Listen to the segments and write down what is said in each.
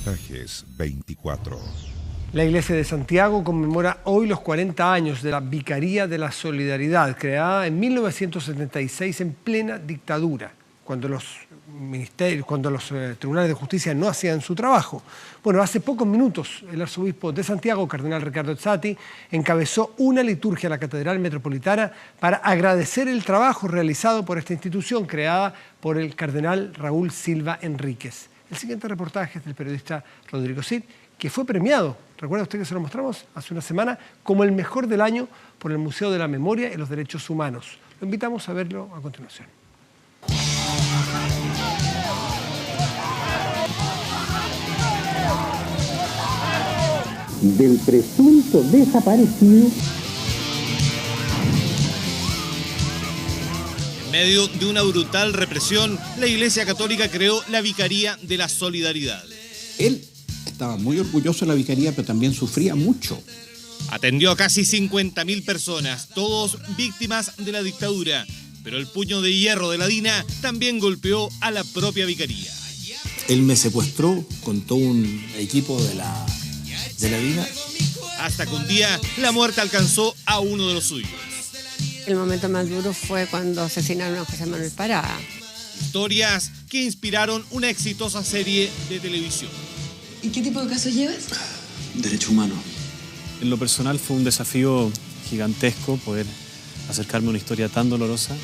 Reportajes 24. La Iglesia de Santiago conmemora hoy los 40 años de la Vicaría de la Solidaridad, creada en 1976 en plena dictadura, cuando los tribunales de justicia no hacían su trabajo. Bueno, hace pocos minutos el arzobispo de Santiago, cardenal Ricardo Ezzati, encabezó una liturgia en la Catedral Metropolitana para agradecer el trabajo realizado por esta institución creada por el cardenal Raúl Silva Enríquez. El siguiente reportaje es del periodista Rodrigo Cid, que fue premiado, recuerda usted que se lo mostramos hace una semana, como el mejor del año por el Museo de la Memoria y los Derechos Humanos. Lo invitamos a verlo a continuación. Del presunto desaparecido. En medio de una brutal represión, la Iglesia Católica creó la Vicaría de la Solidaridad. Él estaba muy orgulloso de la vicaría, pero también sufría mucho. Atendió a casi 50.000 personas, todos víctimas de la dictadura, pero el puño de hierro de la DINA también golpeó a la propia vicaría. Él me secuestró con todo un equipo de la DINA. Hasta que un día la muerte alcanzó a uno de los suyos. El momento más duro fue cuando asesinaron a José Manuel Parada. Historias que inspiraron una exitosa serie de televisión. ¿Y qué tipo de casos llevas? Derecho humano. En lo personal fue un desafío gigantesco poder acercarme a una historia tan dolorosa.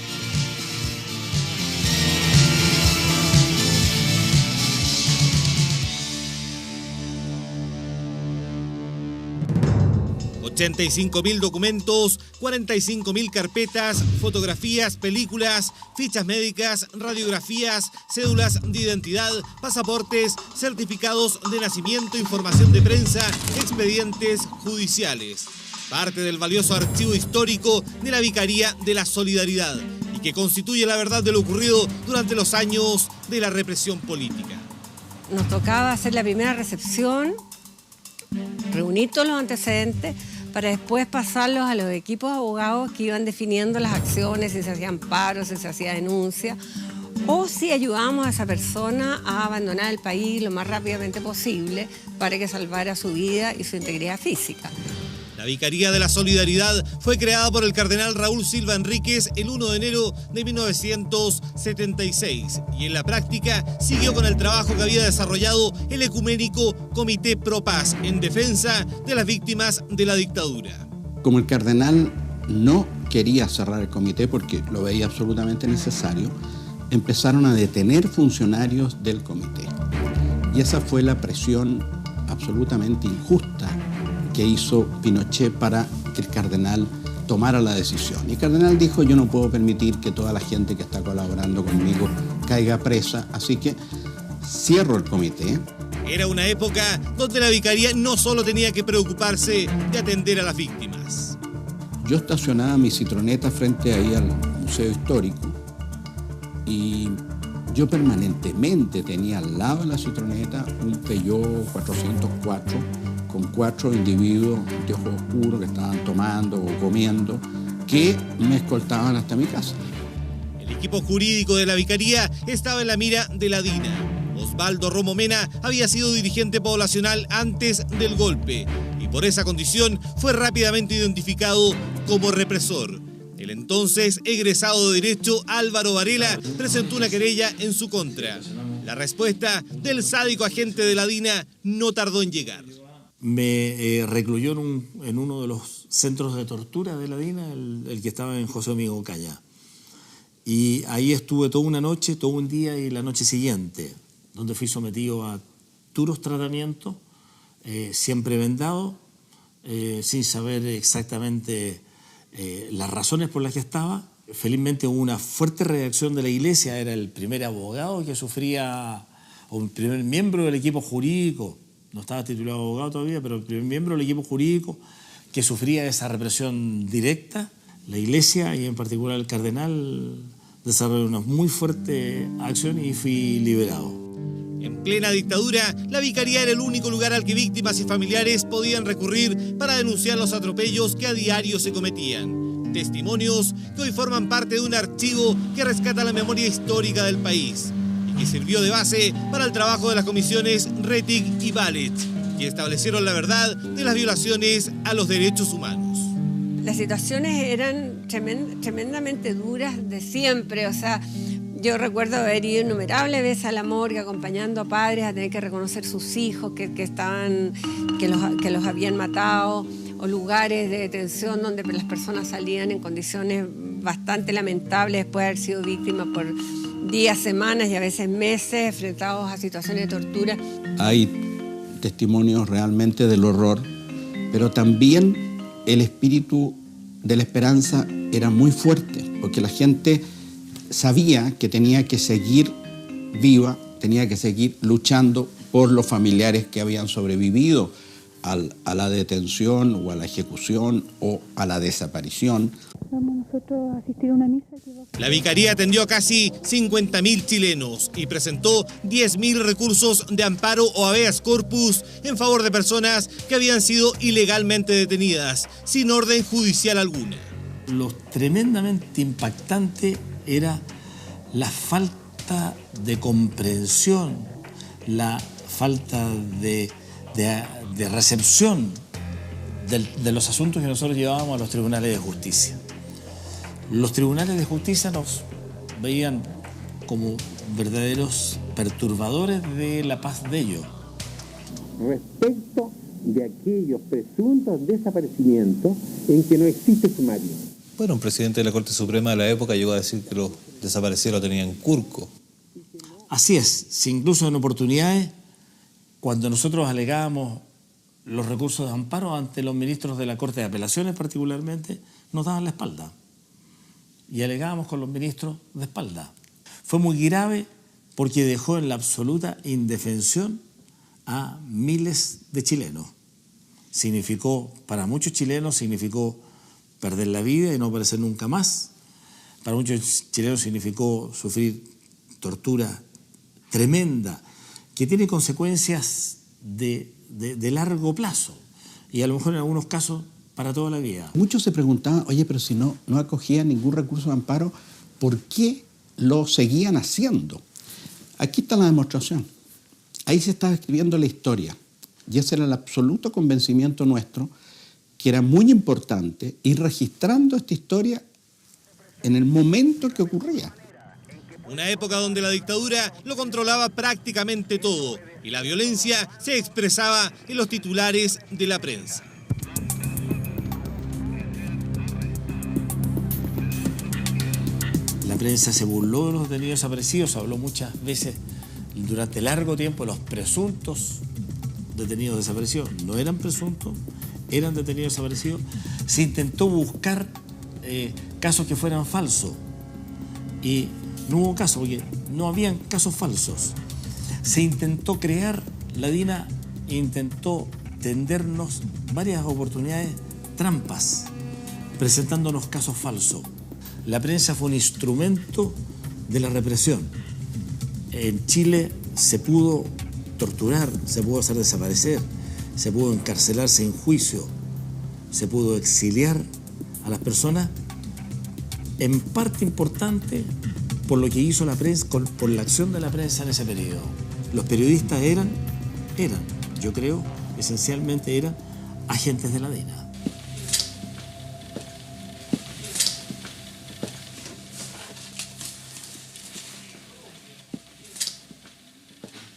$85.000 documentos, 45.000 carpetas, fotografías, películas, fichas médicas, radiografías, cédulas de identidad, pasaportes, certificados de nacimiento, información de prensa, expedientes judiciales. Parte del valioso archivo histórico de la Vicaría de la Solidaridad y que constituye la verdad de lo ocurrido durante los años de la represión política. Nos tocaba hacer la primera recepción, reunir todos los antecedentes, para después pasarlos a los equipos de abogados que iban definiendo las acciones, si se hacían paros, si se hacía denuncia, o si ayudábamos a esa persona a abandonar el país lo más rápidamente posible para que salvara su vida y su integridad física. La Vicaría de la Solidaridad fue creada por el cardenal Raúl Silva Enríquez el 1 de enero de 1976 y en la práctica siguió con el trabajo que había desarrollado el ecuménico Comité Pro Paz en defensa de las víctimas de la dictadura. Como el cardenal no quería cerrar el comité porque lo veía absolutamente necesario, empezaron a detener funcionarios del comité. Y esa fue la presión absolutamente injusta que hizo Pinochet para que el cardenal tomara la decisión. Y el cardenal dijo: yo no puedo permitir que toda la gente que está colaborando conmigo caiga presa, así que cierro el comité. Era una época donde la vicaría no solo tenía que preocuparse de atender a las víctimas. Yo estacionaba mi Citroneta frente ahí al Museo Histórico y yo permanentemente tenía al lado de la Citroneta un Peugeot 404 con 4 individuos de ojos oscuros que estaban tomando o comiendo, que me escoltaban hasta mi casa. El equipo jurídico de la vicaría estaba en la mira de la DINA. Osvaldo Romo Mena había sido dirigente poblacional antes del golpe y por esa condición fue rápidamente identificado como represor. El entonces egresado de Derecho Álvaro Varela presentó una querella en su contra. La respuesta del sádico agente de la DINA no tardó en llegar. Me recluyó en uno de los centros de tortura de la DINA, el que estaba en José Domingo Cañá. Y ahí estuve toda una noche, todo un día y la noche siguiente, donde fui sometido a duros tratamientos, siempre vendado, sin saber exactamente las razones por las que estaba. Felizmente hubo una fuerte reacción de la Iglesia, era el primer abogado que sufría, o el primer miembro del equipo jurídico, no estaba titulado abogado todavía, pero el primer miembro del equipo jurídico que sufría esa represión directa. La Iglesia y en particular el cardenal desarrolló una muy fuerte acción y fui liberado. En plena dictadura, la vicaría era el único lugar al que víctimas y familiares podían recurrir para denunciar los atropellos que a diario se cometían. Testimonios que hoy forman parte de un archivo que rescata la memoria histórica del país. y que sirvió de base para el trabajo de las comisiones Rettig y Ballet, que establecieron la verdad de las violaciones a los derechos humanos. Las situaciones eran tremendamente duras de siempre, o sea, yo recuerdo haber ido innumerables veces a la morgue acompañando a padres a tener que reconocer sus hijos que los habían matado, o lugares de detención donde las personas salían en condiciones bastante lamentables después de haber sido víctimas por días, semanas y a veces meses, enfrentados a situaciones de tortura. Hay testimonios realmente del horror, pero también el espíritu de la esperanza era muy fuerte, porque la gente sabía que tenía que seguir viva, tenía que seguir luchando por los familiares que habían sobrevivido a la detención o a la ejecución o a la desaparición. Vamos nosotros a asistir a una misa. La Vicaría atendió a casi 50.000 chilenos y presentó 10.000 recursos de amparo o habeas corpus en favor de personas que habían sido ilegalmente detenidas, sin orden judicial alguna. Lo tremendamente impactante era la falta de comprensión, la falta de recepción de los asuntos que nosotros llevábamos a los tribunales de justicia. Los tribunales de justicia nos veían como verdaderos perturbadores de la paz de ellos. Respecto de aquellos presuntos desaparecimientos en que no existe sumario. Bueno, un presidente de la Corte Suprema de la época llegó a decir que los desaparecidos lo tenían curco. Así es, si incluso en oportunidades, cuando nosotros alegábamos los recursos de amparo ante los ministros de la Corte de Apelaciones particularmente, nos daban la espalda. Y alegábamos con los ministros de espalda. Fue muy grave porque dejó en la absoluta indefensión a miles de chilenos. Significó, para muchos chilenos, significó perder la vida y no aparecer nunca más. Para muchos chilenos significó sufrir tortura tremenda, que tiene consecuencias de largo plazo y a lo mejor en algunos casos para toda la vida. Muchos se preguntaban, oye, pero si no acogían ningún recurso de amparo, ¿por qué lo seguían haciendo? Aquí está la demostración. Ahí se estaba escribiendo la historia y ese era el absoluto convencimiento nuestro, que era muy importante ir registrando esta historia en el momento que ocurría. Una época donde la dictadura lo controlaba prácticamente todo y la violencia se expresaba en los titulares de la prensa. La prensa se burló de los detenidos desaparecidos, habló muchas veces durante largo tiempo de los presuntos detenidos desaparecidos. No eran presuntos, eran detenidos desaparecidos. Se intentó buscar casos que fueran falsos y no hubo casos, porque no habían casos falsos. Se intentó crear, la DINA intentó tendernos varias oportunidades trampas, presentándonos casos falsos. La prensa fue un instrumento de la represión. En Chile se pudo torturar, se pudo hacer desaparecer, se pudo encarcelar sin juicio, se pudo exiliar a las personas, en parte importante por lo que hizo la prensa, por la acción de la prensa en ese periodo. Los periodistas eran, yo creo, esencialmente eran agentes de la DINA.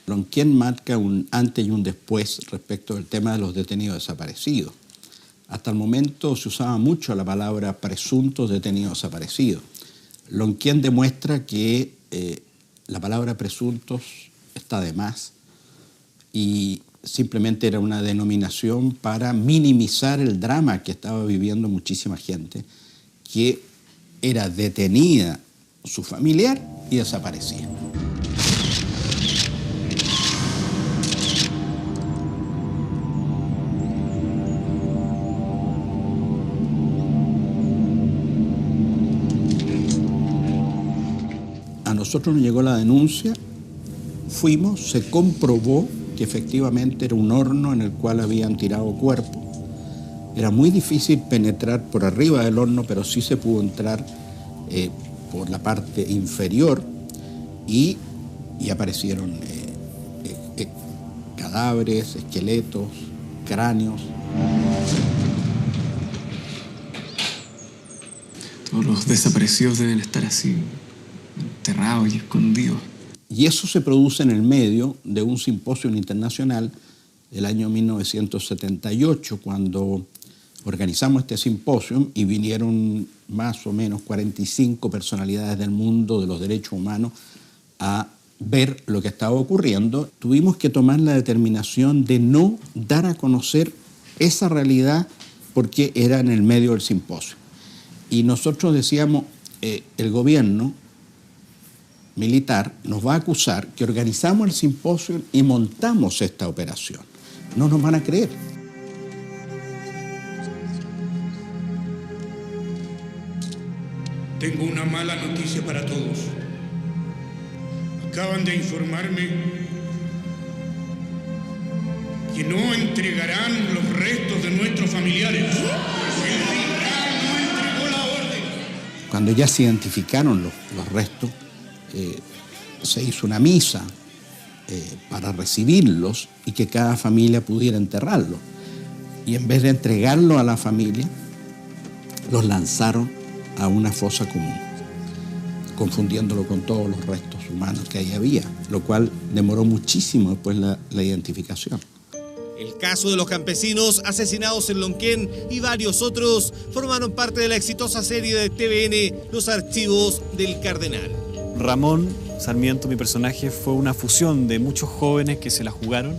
Lonquien marca un antes y un después respecto del tema de los detenidos desaparecidos. Hasta el momento se usaba mucho la palabra presuntos detenidos desaparecidos. Lonquien demuestra que la palabra presuntos está de más y simplemente era una denominación para minimizar el drama que estaba viviendo muchísima gente, que era detenida su familiar y desaparecía. A nosotros nos llegó la denuncia, fuimos, se comprobó que efectivamente era un horno en el cual habían tirado cuerpos. Era muy difícil penetrar por arriba del horno, pero sí se pudo entrar por la parte inferior y y aparecieron cadáveres, esqueletos, cráneos. Todos los desaparecidos deben estar así, enterrados y escondidos. Y eso se produce en el medio de un simposio internacional del año 1978, cuando organizamos este simposio y vinieron más o menos 45 personalidades del mundo de los derechos humanos a ver lo que estaba ocurriendo. Tuvimos que tomar la determinación de no dar a conocer esa realidad porque era en el medio del simposio. Y nosotros decíamos, el gobierno militar nos va a acusar que organizamos el simposio y montamos esta operación. No nos van a creer. Tengo una mala noticia para todos. Acaban de informarme que no entregarán los restos de nuestros familiares. El fiscal no entregó la orden. Cuando ya se identificaron los restos, se hizo una misa para recibirlos y que cada familia pudiera enterrarlos. Y en vez de entregarlo a la familia, los lanzaron a una fosa común, confundiéndolo con todos los restos humanos que ahí había, lo cual demoró muchísimo después la identificación. El caso de los campesinos asesinados en Lonquén y varios otros formaron parte de la exitosa serie de TVN Los Archivos del Cardenal. Ramón Sarmiento, mi personaje, fue una fusión de muchos jóvenes que se la jugaron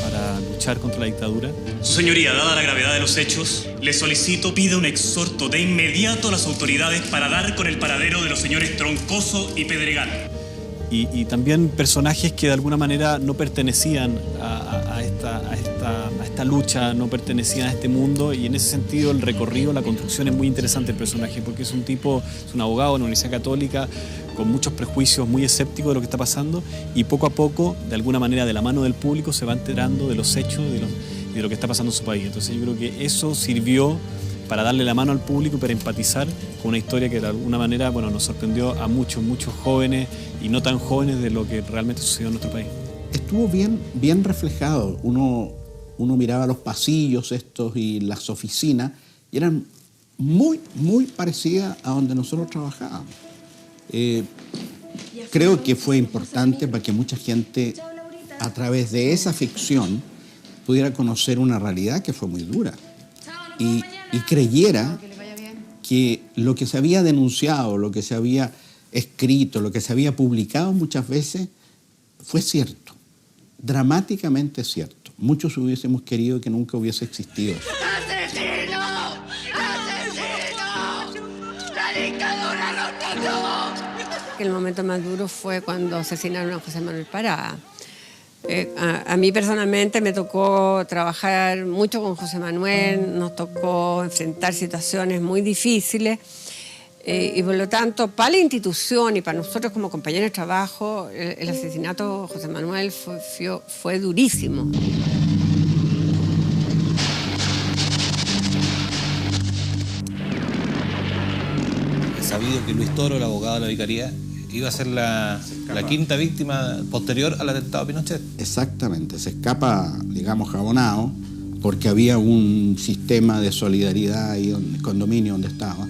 para luchar contra la dictadura. Su señoría, dada la gravedad de los hechos, le solicito pide un exhorto de inmediato a las autoridades para dar con el paradero de los señores Troncoso y Pedregal. Y también personajes que de alguna manera no pertenecían a esta lucha, no pertenecían a este mundo, y en ese sentido el recorrido, la construcción es muy interesante del personaje, porque es un abogado en la Universidad Católica con muchos prejuicios, muy escéptico de lo que está pasando, y poco a poco, de alguna manera, de la mano del público, se va enterando de los hechos y de lo que está pasando en su país. Entonces yo creo que eso sirvió para darle la mano al público y para empatizar con una historia que de alguna manera, bueno, nos sorprendió a muchos jóvenes y no tan jóvenes de lo que realmente sucedió en nuestro país. Estuvo bien reflejado. Uno miraba los pasillos estos y las oficinas y eran muy parecidas a donde nosotros trabajábamos. Creo que fue importante para que mucha gente, a través de esa ficción, pudiera conocer una realidad que fue muy dura y creyera que lo que se había denunciado, lo que se había escrito, lo que se había publicado muchas veces fue cierto, dramáticamente cierto. Muchos hubiésemos querido que nunca hubiese existido. ¡Asesino! ¡Asesino! ¡La dictadura nos mató! El momento más duro fue cuando asesinaron a José Manuel Parada. A mí personalmente me tocó trabajar mucho con José Manuel, nos tocó enfrentar situaciones muy difíciles y por lo tanto para la institución y para nosotros como compañeros de trabajo el asesinato de José Manuel fue durísimo. He sabido que Luis Toro, el abogado de la Vicaría, iba a ser la quinta víctima posterior al atentado de Pinochet. Exactamente, se escapa, digamos, jabonado, porque había un sistema de solidaridad ahí en el condominio donde estaba.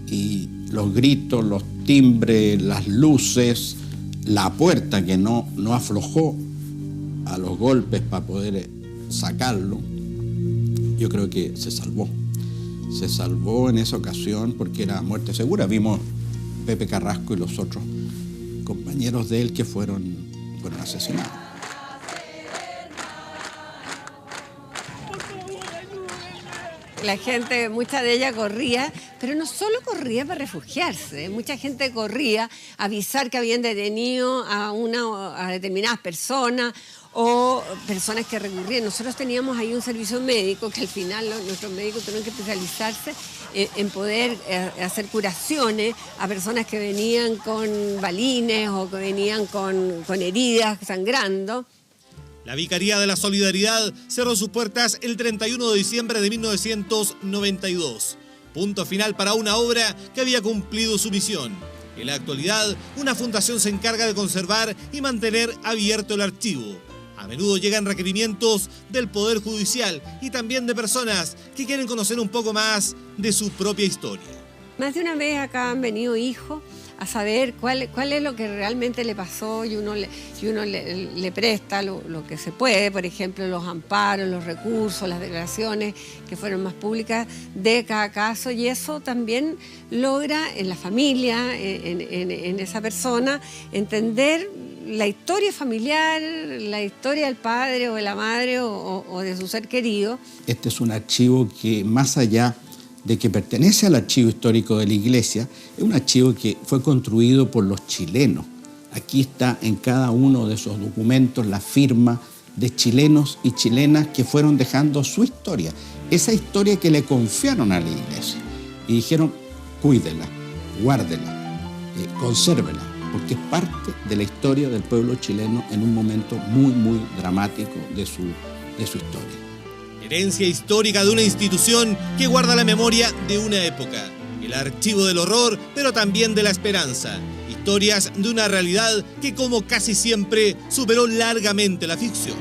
Y los gritos, los timbres, las luces, la puerta que no aflojó a los golpes para poder sacarlo, yo creo que se salvó. Se salvó en esa ocasión porque era muerte segura. Vimos Pepe Carrasco y los otros compañeros de él que fueron asesinados. La gente, mucha de ella corría, pero no solo corría para refugiarse, mucha gente corría a avisar que habían detenido a determinadas personas o personas que recurrían. Nosotros teníamos ahí un servicio médico que al final nuestros médicos tuvieron que especializarse en poder hacer curaciones a personas que venían con balines o que venían con heridas sangrando. La Vicaría de la Solidaridad cerró sus puertas el 31 de diciembre de 1992. Punto final para una obra que había cumplido su misión. En la actualidad, una fundación se encarga de conservar y mantener abierto el archivo. A menudo llegan requerimientos del Poder Judicial y también de personas que quieren conocer un poco más de su propia historia. Más de una vez acá han venido hijos a saber cuál es lo que realmente le pasó y uno le presta lo que se puede, por ejemplo, los amparos, los recursos, las declaraciones que fueron más públicas de cada caso, y eso también logra en la familia, en esa persona, entender la historia familiar, la historia del padre o de la madre o de su ser querido. Este es un archivo que, más allá de que pertenece al archivo histórico de la Iglesia, es un archivo que fue construido por los chilenos. Aquí está en cada uno de esos documentos la firma de chilenos y chilenas que fueron dejando su historia, esa historia que le confiaron a la Iglesia. Y dijeron, cuídela, guárdela, consérvela, porque es parte de la historia del pueblo chileno en un momento muy, muy dramático de su historia. Herencia histórica de una institución que guarda la memoria de una época. El archivo del horror, pero también de la esperanza. Historias de una realidad que, como casi siempre, superó largamente la ficción.